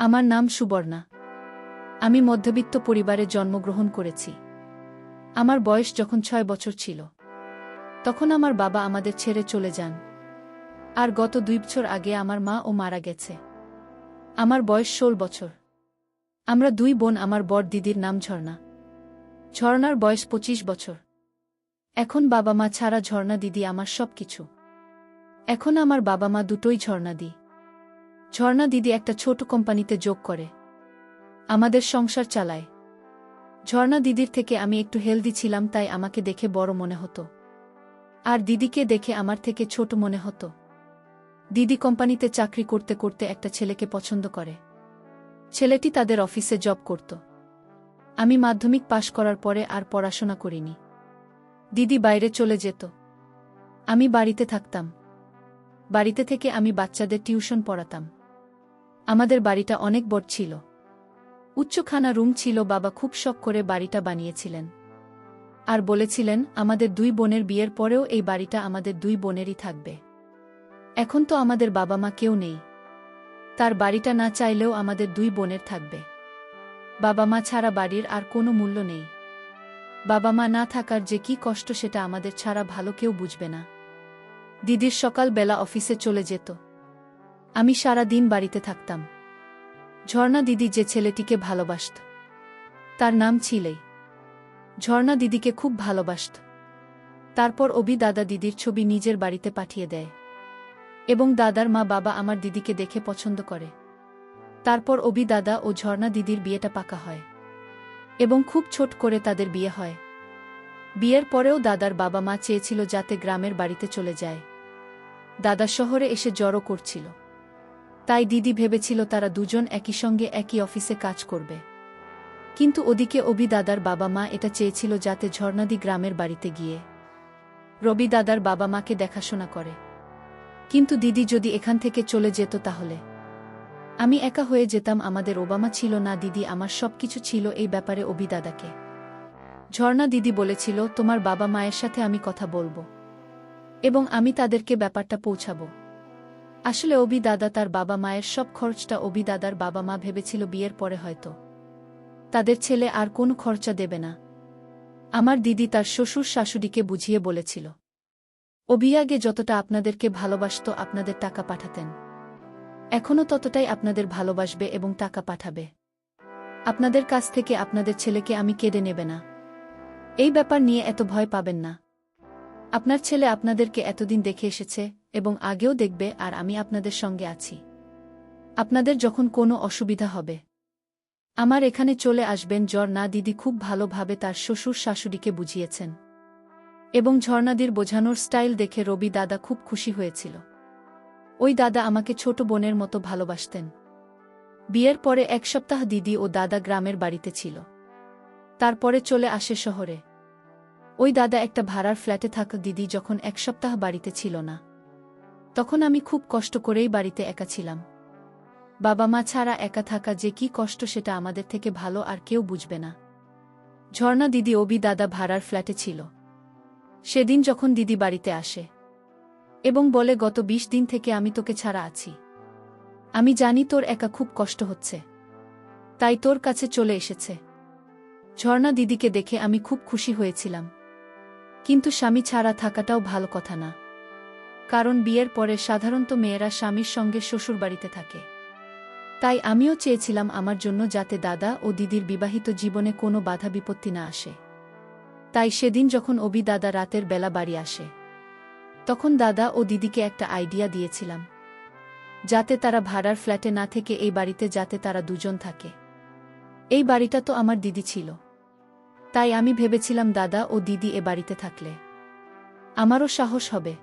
আমার নাম সুবর্ণা। আমি মধ্যবিত্ত পরিবারে জন্মগ্রহণ করেছি। আমার বয়স যখন ৬ বছর ছিল, তখন আমার বাবা আমাদের ছেড়ে চলে যান। আর গত ২ বছর আগে আমার মা ও মারা গেছে। আমার বয়স ১৬ বছর। আমরা ২ বোন। আমার বড় দিদির নাম ঝর্ণা। ঝর্ণার বয়স ২৫ বছর। এখন বাবা মা ছাড়া ঝর্ণা দিদি আমার সব কিছু। এখন আমার বাবা মা দুটোই ঝর্ণা দি। ঝর্ণা দিদি একটা ছোট কোম্পানিতে যোগ করে আমাদের সংসার চালায়। ঝর্ণা দিদির থেকে আমি একটু হেলদি ছিলাম, তাই আমাকে দেখে বড় মনে হতো, আর দিদিকে দেখে আমার থেকে ছোট মনে হতো। দিদি কোম্পানিতে চাকরি করতে করতে একটা ছেলেকে পছন্দ করে। ছেলেটি তাদের অফিসে জব করত। আমি মাধ্যমিক পাশ করার পরে আর পড়াশোনা করিনি। দিদি বাইরে চলে যেত, আমি বাড়িতে থাকতাম। বাড়িতে থেকে আমি বাচ্চাদের টিউশন পড়াতাম। আমাদের বাড়িটা অনেক বড় ছিল, উচ্চখানা রুম ছিল। বাবা খুব শখ করে বাড়িটা বানিয়েছিলেন, আর বলেছিলেন আমাদের ২ বোনের বিয়ের পরেও এই বাড়িটা আমাদের ২ বোনেরই থাকবে। এখন তো আমাদের বাবা মা কেউ নেই, তার বাড়িটা না চাইলেও আমাদের ২ বোনের থাকবে। বাবা মা ছাড়া বাড়ির আর কোনো মূল্য নেই। বাবা মা না থাকার যে কি কষ্ট সেটা আমাদের ছাড়া ভালো কেউ বুঝবে না। দিদির সকাল বেলা অফিসে চলে যেত, আমি সারা দিন বাড়িতে থাকতাম। ঝর্ণা দিদি যে ছেলেটিকে ভালোবাসত, তার নাম ছিলেই। ঝর্ণা দিদিকে খুব ভালোবাসত। তারপর অভি দাদা দিদির ছবি নিজের বাড়িতে পাঠিয়ে দেয়, এবং দাদার মা বাবা আমার দিদিকে দেখে পছন্দ করে। তারপর অভি দাদা ও ঝর্ণা দিদির বিয়েটা পাকা হয়, এবং খুব ছোট করে তাদের বিয়ে হয়। বিয়ের পরেও দাদার বাবা মা চেয়েছিল যাতে গ্রামের বাড়িতে চলে যায়। দাদা শহরে এসে জড়ো করছিল, তাই দিদি ভেবেছিল তারা দুজন একই সঙ্গে একই অফিসে কাজ করবে। কিন্তু ওদিকে অভি দাদার বাবা মা এটা চেয়েছিল যাতে ঝর্ণাদি গ্রামের বাড়িতে গিয়ে রবি দাদার বাবা মাকে দেখাশোনা করে। কিন্তু দিদি যদি এখান থেকে চলে যেত তাহলে আমি একা হয়ে যেতাম। আমাদের ওবামা ছিল না, দিদি আমার সবকিছু ছিল। এই ব্যাপারে অভি দাদাকে ঝর্ণা দিদি বলেছিল তোমার বাবা মায়ের সাথে আমি কথা বলবো, এবং আমি তাদেরকে ব্যাপারটা পৌঁছাবো। আসলে অভি দাদা তার বাবা মায়ের সব খরচটা অভি দাদার বাবা মা ভেবেছিল বিয়ের পরে হয়তো তাদের ছেলে আর কোনো খরচা দেবে না। আমার দিদি তার শ্বশুর শাশুড়িকে বুঝিয়ে বলেছিল অভি আগে যতটা আপনাদেরকে ভালোবাসত আপনাদের টাকা পাঠাতেন, এখনও ততটাই আপনাদের ভালোবাসবে এবং টাকা পাঠাবে। আপনাদের কাছ থেকে আপনাদের ছেলেকে আমি কেড়ে নেবে না। এই ব্যাপার নিয়ে এত ভয় পাবেন না। আপনার ছেলে আপনাদেরকে এতদিন দেখে এসেছে এবং আগেও দেখবে, আর আমি আপনাদের সঙ্গে আছি। আপনাদের যখন কোনো অসুবিধা হবে আমার এখানে চলে আসবেন। ঝর্ণা দিদি খুব ভালোভাবে তার শ্বশুর শাশুড়িকে বুঝিয়েছেন, এবং ঝর্ণাদির বোঝানোর স্টাইল দেখে রবি দাদা খুব খুশি হয়েছিল। ওই দাদা আমাকে ছোট বোনের মতো ভালোবাসতেন। বিয়ের পরে ১ সপ্তাহ দিদি ও দাদা গ্রামের বাড়িতে ছিল, তারপরে চলে আসে শহরে। ওই দাদা একটা ভাড়ার ফ্ল্যাটে থাকা। দিদি যখন ১ সপ্তাহ বাড়িতে ছিল না, তখন আমি খুব কষ্ট করেই বাড়িতে একা ছিলাম। বাবা মা ছাড়া একা থাকা যে কি কষ্ট সেটা আমাদের থেকে ভালো আর কেউ বুঝবে না। ঝর্ণা দিদি অভি দাদা ভাড়ার ফ্ল্যাটে ছিল। সেদিন যখন দিদি বাড়িতে আসে এবং বলে গত ২০ দিন থেকে আমি তোকে ছাড়া আছি, আমি জানি তোর একা খুব কষ্ট হচ্ছে, তাই তোর কাছে চলে এসেছে। ঝর্ণা দিদিকে দেখে আমি খুব খুশি হয়েছিলাম। কিন্তু স্বামী ছাড়া থাকাটাও ভালো কথা না, কারণ বিয়ের পরে সাধারণত মেয়েরা স্বামীর সঙ্গে শ্বশুরবাড়িতে থাকে। তাই আমিও চেয়েছিলাম আমার জন্য যাতে দাদা ও দিদির বিবাহিত জীবনে কোনো বাধা বিপত্তি না আসে। তাই সেদিন যখন অভি দাদা রাতের বেলা বাড়ি আসে, তখন দাদা ও দিদিকে একটা আইডিয়া দিয়েছিলাম যাতে তারা ভাড়ার ফ্ল্যাটে না থেকে এই বাড়িতে যাতে তারা দুজন থাকে। এই বাড়িটা তো আমার দিদি ছিল, তাই আমি ভেবেছিলাম দাদা ও দিদি এ বাড়িতে থাকলে আমারও সাহস হবে,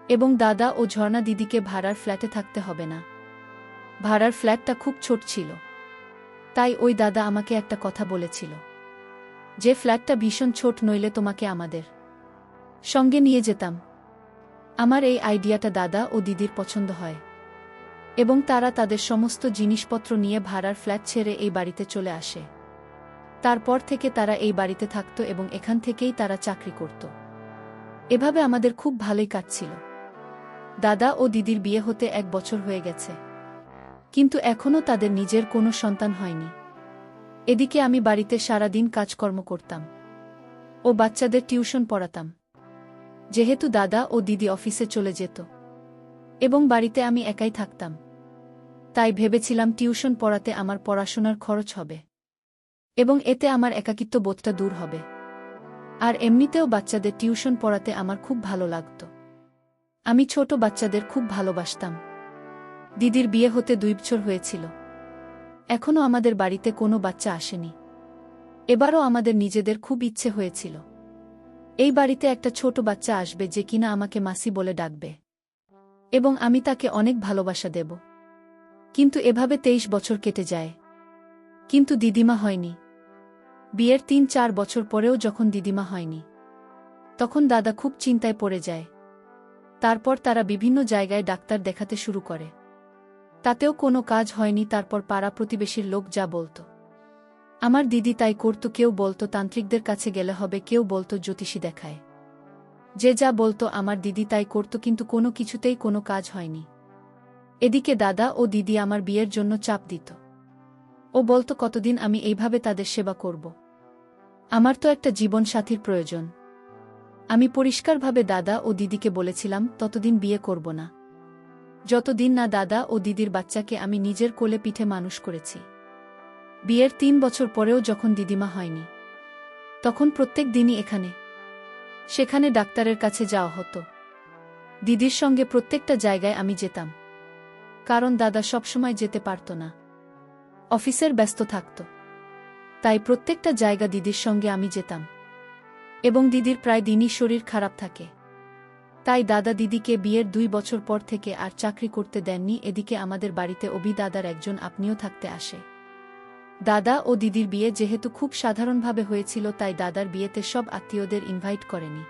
এবং দাদা ও ঝর্ণা দিদিকে ভাড়ার ফ্ল্যাটে থাকতে হবে না। ভাড়ার ফ্ল্যাটটা খুব ছোট ছিল, তাই ওই দাদা আমাকে একটা কথা বলেছিল যে ফ্ল্যাটটা ভীষণ ছোট, নইলে তোমাকে আমাদের সঙ্গে নিয়ে যেতাম। আমার এই আইডিয়াটা দাদা ও দিদির পছন্দ হয়, এবং তারা তাদের সমস্ত জিনিসপত্র নিয়ে ভাড়ার ফ্ল্যাট ছেড়ে এই বাড়িতে চলে আসে। তারপর থেকে তারা এই বাড়িতে থাকত এবং এখান থেকেই তারা চাকরি করত। এভাবে আমাদের খুব ভালোই কাটছিল। দাদা ও দিদির বিয়ে হতে ১ বছর হয়ে গেছে, কিন্তু এখনও তাদের নিজের কোনো সন্তান হয়নি। এদিকে আমি বাড়িতে সারাদিন কাজকর্ম করতাম ও বাচ্চাদের টিউশন পড়াতাম। যেহেতু দাদা ও দিদি অফিসে চলে যেত এবং বাড়িতে আমি একাই থাকতাম, তাই ভেবেছিলাম টিউশন পড়াতে আমার পড়াশোনার খরচ হবে এবং এতে আমার একাকিত্ব বোধটা দূর হবে। আর এমনিতেও বাচ্চাদের টিউশন পড়াতে আমার খুব ভালো লাগত। আমি ছোট বাচ্চাদের খুব ভালোবাসতাম। দিদির বিয়ে হতে 2 বছর হয়েছিল। এখনও আমাদের বাড়িতে কোনো বাচ্চা আসেনি। এবারও আমাদের নিজেদের খুব ইচ্ছে হয়েছিল এই বাড়িতে একটা ছোট বাচ্চা আসবে যে কিনা আমাকে মাসি বলে ডাকবে এবং আমি তাকে অনেক ভালোবাসা দেব। কিন্তু এভাবে 23 বছর কেটে যায়, কিন্তু দিদিমা হয়নি। বিয়ের 3-4 বছর পরেও যখন দিদিমা হয়নি, তখন দাদা খুব চিন্তায় পড়ে যায়। তারপর তারা বিভিন্ন জায়গায় ডাক্তার দেখাতে শুরু করে, তাতেও কোনো কাজ হয়নি। তারপর পাড়া প্রতিবেশীর লোক যা বলতো আমার দিদি তাই করত। কেউ বলতো তান্ত্রিকদের কাছে গেলে হবে, কেউ বলতো জ্যোতিষী দেখায়। যে যা বলতো আমার দিদি তাই করত, কিন্তু কোনো কিছুতেই কোনো কাজ হয়নি। এদিকে দাদা ও দিদি আমার বিয়ের জন্য চাপ দিত। ও বলতো কতদিন আমি এইভাবে তাদের সেবা করব। আমার তো একটা জীবন সাথীর প্রয়োজন। আমি পরিষ্কারভাবে দাদা ও দিদিকে বলেছিলাম ততদিন বিয়ে করব না, যতদিন না দাদা ও দিদির বাচ্চাকে আমি নিজের কোলে পিঠে মানুষ করেছি। বিয়ের 3 বছর পরেও যখন দিদিমা হয়নি, তখন প্রত্যেক দিনই এখানে সেখানে ডাক্তারের কাছে যাওয়া হতো। দিদির সঙ্গে প্রত্যেকটা জায়গায় আমি যেতাম, কারণ দাদা সবসময় যেতে পারত না, অফিসের ব্যস্ত থাকত। তাই প্রত্যেকটা জায়গা দিদির সঙ্গে আমি যেতাম এবং দিদির প্রায় দিনই শরীর খারাপ থাকে। তাই দাদা দিদিকে বিয়ের 2 বছর পর থেকে আর চাকরি করতে দেননি। এদিকে আমাদের বাড়িতে অভি দাদার একজন আপনিও থাকতে আসে। দাদা ও দিদির বিয়ে যেহেতু খুব সাধারণভাবে হয়েছিল, তাই দাদার বিয়েতে সব আত্মীয়দের ইনভাইট করেনি।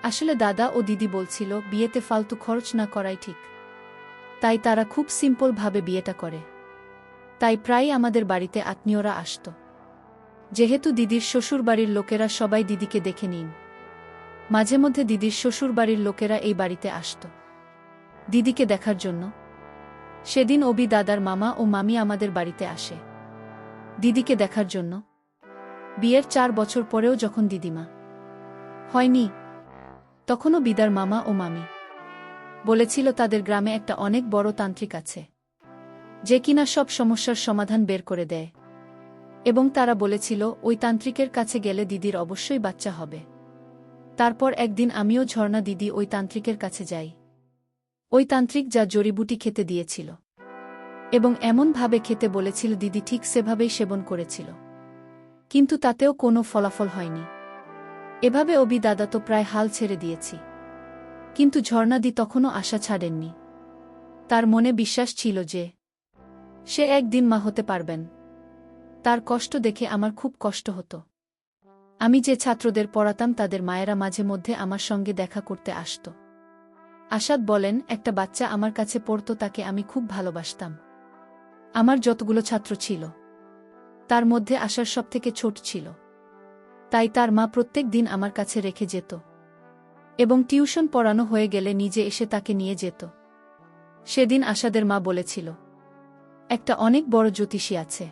আসলে দাদা ও দিদি বলছিল বিয়েতে ফালতু খরচ না করাই ঠিক, তাই তারা খুব সিম্পলভাবে বিয়েটা করে। তাই প্রায় আমাদের বাড়িতে আত্মীয়রা আসত। যেহেতু দিদির শ্বশুরবাড়ির লোকেরা সবাই দিদিকে দেখে নিন, মাঝে মধ্যে দিদির শ্বশুরবাড়ির লোকেরা এই বাড়িতে আসত দিদিকে দেখার জন্য। সেদিন অবি দাদার মামা ও মামি আমাদের বাড়িতে আসে দিদিকে দেখার জন্য। বিয়ের 4 বছর পরেও যখন দিদিমা হয়নি, তখনও বিদার মামা ও মামি বলেছিল তাদের গ্রামে একটা অনেক বড় তান্ত্রিক আছে, যে কিনা সব সমস্যার সমাধান বের করে দেয়। এবং তারা বলেছিল ওই তান্ত্রিকের কাছে গেলে দিদির অবশ্যই বাচ্চা হবে। তারপর একদিন আমিও ঝর্ণা দিদি ওই তান্ত্রিকের কাছে যাই। ওই তান্ত্রিক যা জড়িবুটি খেতে দিয়েছিল এবং এমনভাবে খেতে বলেছিল, দিদি ঠিক সেভাবেই সেবন করেছিল, কিন্তু তাতেও কোনো ফলাফল হয়নি। এভাবে অবি দাদা তো প্রায় হাল ছেড়ে দিয়েছি, কিন্তু ঝর্ণাদি তখনও আশা ছাড়েননি। তার মনে বিশ্বাস ছিল যে সে একদিন মা হতে পারবেন। তার কষ্ট দেখে আমার খুব কষ্ট হতো। আমি যে ছাত্রদের পড়াতাম তাদের মায়েরা মাঝে মধ্যে আমার সঙ্গে দেখা করতে আসত। আসাদ বলেন, একটা বাচ্চা আমার কাছে পড়ত, তাকে আমি খুব ভালোবাসতাম। আমার যতগুলো ছাত্র ছিল তার মধ্যে আশার সবথেকে ছোট ছিল, তাই তার মা প্রত্যেক দিন আমার কাছে রেখে যেত এবং টিউশন পড়ানো হয়ে গেলে নিজে এসে তাকে নিয়ে যেত। সেদিন আশাদের মা বলেছিল একটা অনেক বড় জ্যোতিষী আছে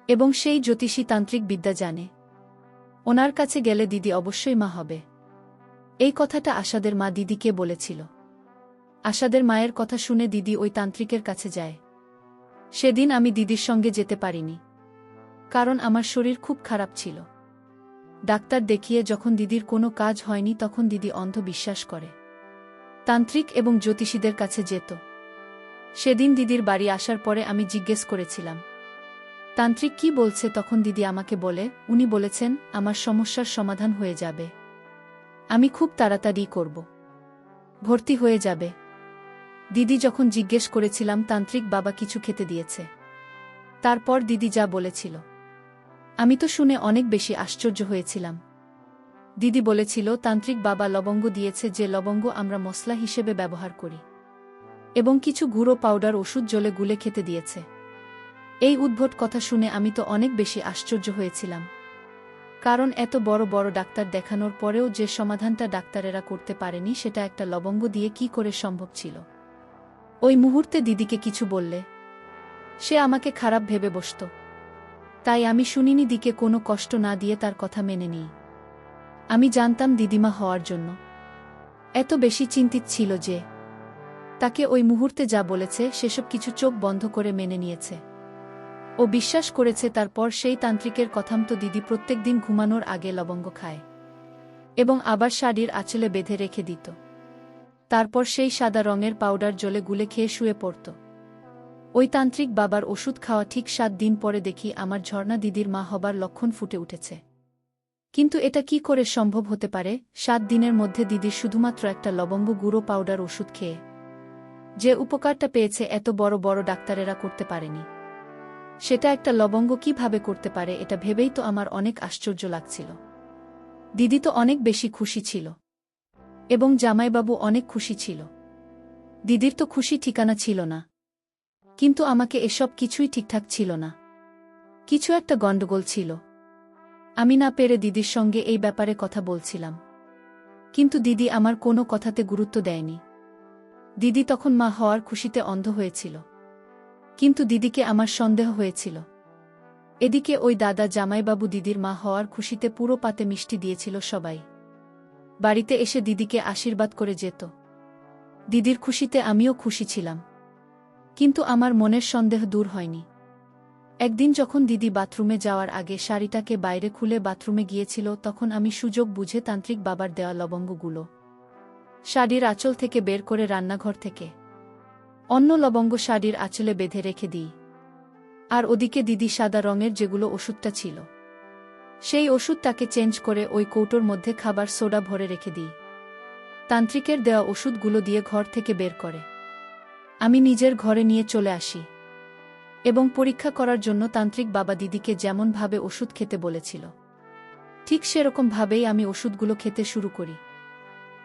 এবং সেই জ্যোতিষী তান্ত্রিক বিদ্যা জানে, ওনার কাছে গেলে দিদি অবশ্যই মা হবে। এই কথাটা আশাদের মা দিদিকে বলেছিল। আশাদের মায়ের কথা শুনে দিদি ওই তান্ত্রিকের কাছে যায়। সেদিন আমি দিদির সঙ্গে যেতে পারিনি, কারণ আমার শরীর খুব খারাপ ছিল। ডাক্তার দেখিয়ে যখন দিদির কোনো কাজ হয়নি, তখন দিদি অন্ধ বিশ্বাস করে তান্ত্রিক এবং জ্যোতিষীদের কাছে যেত। সেদিন দিদির বাড়ি আসার পরে আমি জিজ্ঞেস করেছিলাম তান্ত্রিক কি বলছে, তখন দিদি আমাকে বলে উনি বলেছেন আমার সমস্যার সমাধান হয়ে যাবে, আমি খুব তাড়াতাড়ি করব, ভর্তি হয়ে যাবে। দিদি যখন জিজ্ঞেস করেছিলাম তান্ত্রিক বাবা কিছু খেতে দিয়েছে, তারপর দিদি যা বলেছিল আমি তো শুনে অনেক বেশি আশ্চর্য হয়েছিলাম। দিদি বলেছিল তান্ত্রিক বাবা লবঙ্গ দিয়েছে, যে লবঙ্গ আমরা মশলা হিসেবে ব্যবহার করি, এবং কিছু গুঁড়ো পাউডার ওষুধ জলে গুলে খেতে দিয়েছে। এই উদ্ভট কথা শুনে আমি তো অনেক বেশি আশ্চর্য হয়েছিলাম, কারণ এত বড় বড় ডাক্তার দেখানোর পরেও যে সমাধানটা ডাক্তারেরা করতে পারেনি, সেটা একটা লবঙ্গ দিয়ে কি করে সম্ভব ছিল। ওই মুহূর্তে দিদিকে কিছু বললে সে আমাকে খারাপ ভেবে বসত। তাই আমি শুনিনি দিকে কোনো কষ্ট না দিয়ে তার কথা মেনে নিই। আমি জানতাম দিদিমা হওয়ার জন্য এত বেশি চিন্তিত ছিল যে তাকে ওই মুহূর্তে যা বলেছে সেসব কিছু চোখ বন্ধ করে মেনে নিয়েছে। ও বিশ্বাস করেছে তারপর সেই তান্ত্রিকের কথামতো দিদি প্রত্যেকদিন ঘুমানোর আগে লবঙ্গ খায় এবং আবার শাড়ির আঁচলে বেঁধে রেখে দিত। তারপর সেই সাদা রঙের পাউডার জলে গুলে খেয়ে শুয়ে পড়ত। ওই তান্ত্রিক বাবার ওষুধ খাওয়া ঠিক 7 দিন পরে দেখি আমার ঝর্ণা দিদির মা হবার লক্ষণ ফুটে উঠেছে। কিন্তু এটা কি করে সম্ভব হতে পারে 7 দিনের মধ্যে দিদির শুধুমাত্র একটা লবঙ্গ গুঁড়ো পাউডার ওষুধ খেয়ে যে উপকারটা পেয়েছে এত বড় বড় ডাক্তারেরা করতে পারেনি? সেটা একটা লবঙ্গ কিভাবে করতে পারে এটা ভেবেই তো আমার অনেক আশ্চর্য লাগছিল। দিদি তো অনেক বেশি খুশি ছিল এবং জামাইবাবু অনেক খুশি ছিল। দিদির তো খুশি ঠিকানা ছিল না। কিন্তু আমাকে এসব কিছুই ঠিকঠাক ছিল না। কিছু একটা গণ্ডগোল ছিল। আমি না পেরে দিদির সঙ্গে এই ব্যাপারে কথা বলছিলাম, কিন্তু দিদি আমার কোনো কথাতে গুরুত্ব দেয়নি। দিদি তখন মা হওয়ার খুশিতে অন্ধ হয়েছিল, কিন্তু দিদিকে আমার সন্দেহ হয়েছিল। এদিকে ওই দাদা জামাইবাবু দিদির মা হওয়ার খুশিতে পুরো পাতে মিষ্টি দিয়েছিল সবাই। বাড়িতে এসে দিদিকে আশীর্বাদ করে যেত। দিদির খুশিতে আমিও খুশি ছিলাম, কিন্তু আমার মনের সন্দেহ দূর হয়নি। একদিন যখন দিদি বাথরুমে যাওয়ার আগে শাড়িটাকে বাইরে খুলে বাথরুমে গিয়েছিল, তখন আমি সুযোগ বুঝে তান্ত্রিক বাবার দেওয়া লবঙ্গগুলো শাড়ির আঁচল থেকে বের করে রান্নাঘর থেকে অন্য লবঙ্গ শাড়ির আঁচলে বেঁধে রেখে দিই। আর ওদিকে দিদি সাদা রঙের যেগুলো ওষুধটা ছিল সেই ওষুধটাকে চেঞ্জ করে ওই কৌটোর মধ্যে খাবার সোডা ভরে রেখে দিই। তান্ত্রিকের দেওয়া ওষুধগুলো দিয়ে ঘর থেকে বের করে আমি নিজের ঘরে নিয়ে চলে আসি এবং পরীক্ষা করার জন্য তান্ত্রিক বাবা দিদিকে যেমনভাবে ওষুধ খেতে বলেছিল ঠিক সেরকমভাবেই আমি ওষুধগুলো খেতে শুরু করি।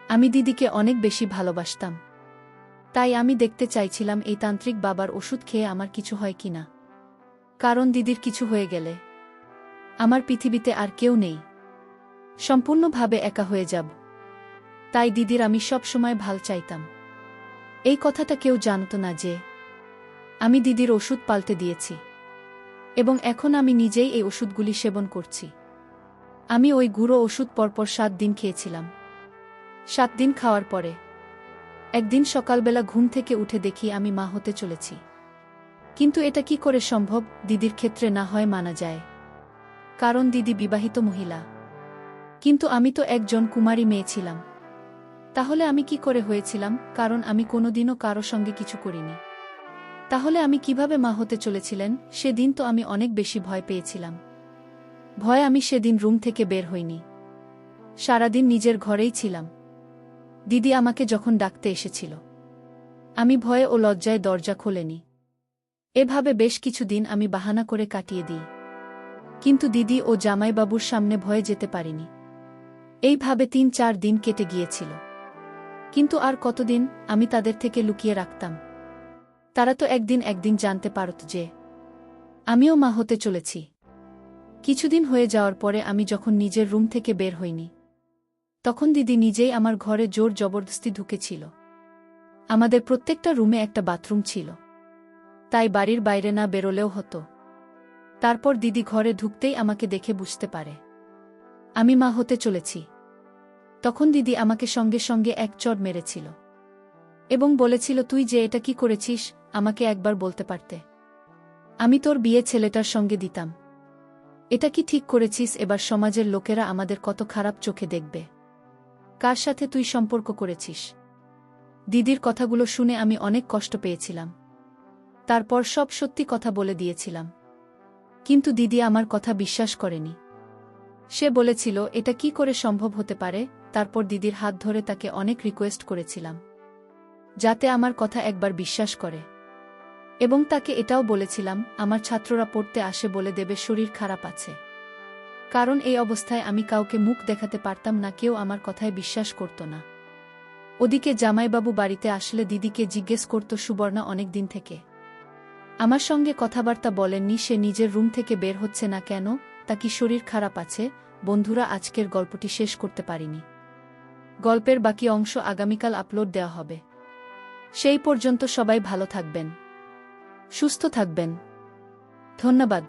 আমি দিদিকে অনেক বেশি ভালোবাসতাম, তাই আমি দেখতে চাইছিলাম এই তান্ত্রিক বাবার ওষুধ খেয়ে আমার কিছু হয় কিনা। কারণ দিদির কিছু হয়ে গেলে আমার পৃথিবীতে আর কেউ নেই, সম্পূর্ণভাবে একা হয়ে যাব। তাই দিদির আমি সব সময় ভাল চাইতাম। এই কথাটা কেউ জানত না যে আমি দিদির ওষুধ পাল্টে দিয়েছি এবং এখন আমি নিজেই এই ওষুধগুলি সেবন করছি। আমি ওই গুঁড়ো ওষুধ পরপর 7 দিন খেয়েছিলাম। 7 দিন খাওয়ার পরে একদিন সকালবেলা ঘুম থেকে উঠে দেখি আমি মা হতে চলেছি। কিন্তু এটা কি করে সম্ভব? দিদির ক্ষেত্রে না হয় মানা যায়, কারণ দিদি বিবাহিত মহিলা, কিন্তু আমি তো একজন কুমারী মেয়ে ছিলাম। তাহলে আমি কি করে হয়েছিলাম? কারণ আমি কোনোদিনও কারো সঙ্গে কিছু করিনি। তাহলে আমি কিভাবে মা হতে চলেছিলেন? সেদিন তো আমি অনেক বেশি ভয় পেয়েছিলাম। ভয় আমি সেদিন রুম থেকে বের হইনি, সারাদিন নিজের ঘরেই ছিলাম। দিদি আমাকে যখন ডাকতে এসেছিল আমি ভয়ে ও লজ্জায় দরজা খোলেনি। এভাবে বেশ কিছুদিন আমি বাহানা করে কাটিয়ে দিই, কিন্তু দিদি ও জামাইবাবুর সামনে ভয়ে যেতে পারিনি। এইভাবে 3-4 দিন কেটে গিয়েছিল। কিন্তু আর কতদিন আমি তাদের থেকে লুকিয়ে রাখতাম? তারা তো একদিন জানতে পারত যে আমিও মা হতে চলেছি। কিছুদিন হয়ে যাওয়ার পরে আমি যখন নিজের রুম থেকে বের হইনি, তখন দিদি নিজেই আমার ঘরে জোর জবরদস্তি ঢুকেছিল। আমাদের প্রত্যেকটা রুমে একটা বাথরুম ছিল, তাই বাড়ির বাইরে না বেরোলেও হতো। তারপর দিদি ঘরে ঢুকতেই আমাকে দেখে বুঝতে পারে আমি মা হতে চলেছি। তখন দিদি আমাকে সঙ্গে সঙ্গে এক চড় মেরেছিল এবং বলেছিল, তুই যে এটা কি করেছিস, আমাকে একবার বলতে পারতে, আমি তোর বিয়ে ছেলেটার সঙ্গে দিতাম। এটা কি ঠিক করেছিস? এবার সমাজের লোকেরা আমাদের কত খারাপ চোখে দেখবে। কার সাথে তুই সম্পর্ক করেছিস? দিদির কথাগুলো শুনে আমি অনেক কষ্ট পেয়েছিলাম। তারপর সব সত্যি কথা বলে দিয়েছিলাম, কিন্তু দিদি আমার কথা বিশ্বাস করেনি। সে বলেছিল এটা কি করে সম্ভব হতে পারে। তারপর দিদির হাত ধরে তাকে অনেক রিকোয়েস্ট করেছিলাম যাতে আমার কথা একবার বিশ্বাস করে, এবং তাকে এটাও বলেছিলাম আমার ছাত্ররা পড়তে আসে বলে দেবে শরীর খারাপ আছে, কারণ এই অবস্থায় আমি কাউকে মুখ দেখাতে পারতাম না, কেউ আমার কথায় বিশ্বাস করত না। ওদিকে জামাইবাবু বাড়িতে আসলে দিদিকে জিজ্ঞেস করত সুবর্ণা অনেক দিন থেকে আমার সঙ্গে কথাবার্তা বলেননি, সে নিজের রুম থেকে বের হচ্ছে না কেন, তা কি শরীর খারাপ আছে? বন্ধুরা, আজকের গল্পটি শেষ করতে পারিনি। গল্পের বাকি অংশ আগামীকাল আপলোড দেওয়া হবে। সেই পর্যন্ত সবাই ভালো থাকবেন। সুস্থ থাকবেন। ধন্যবাদ।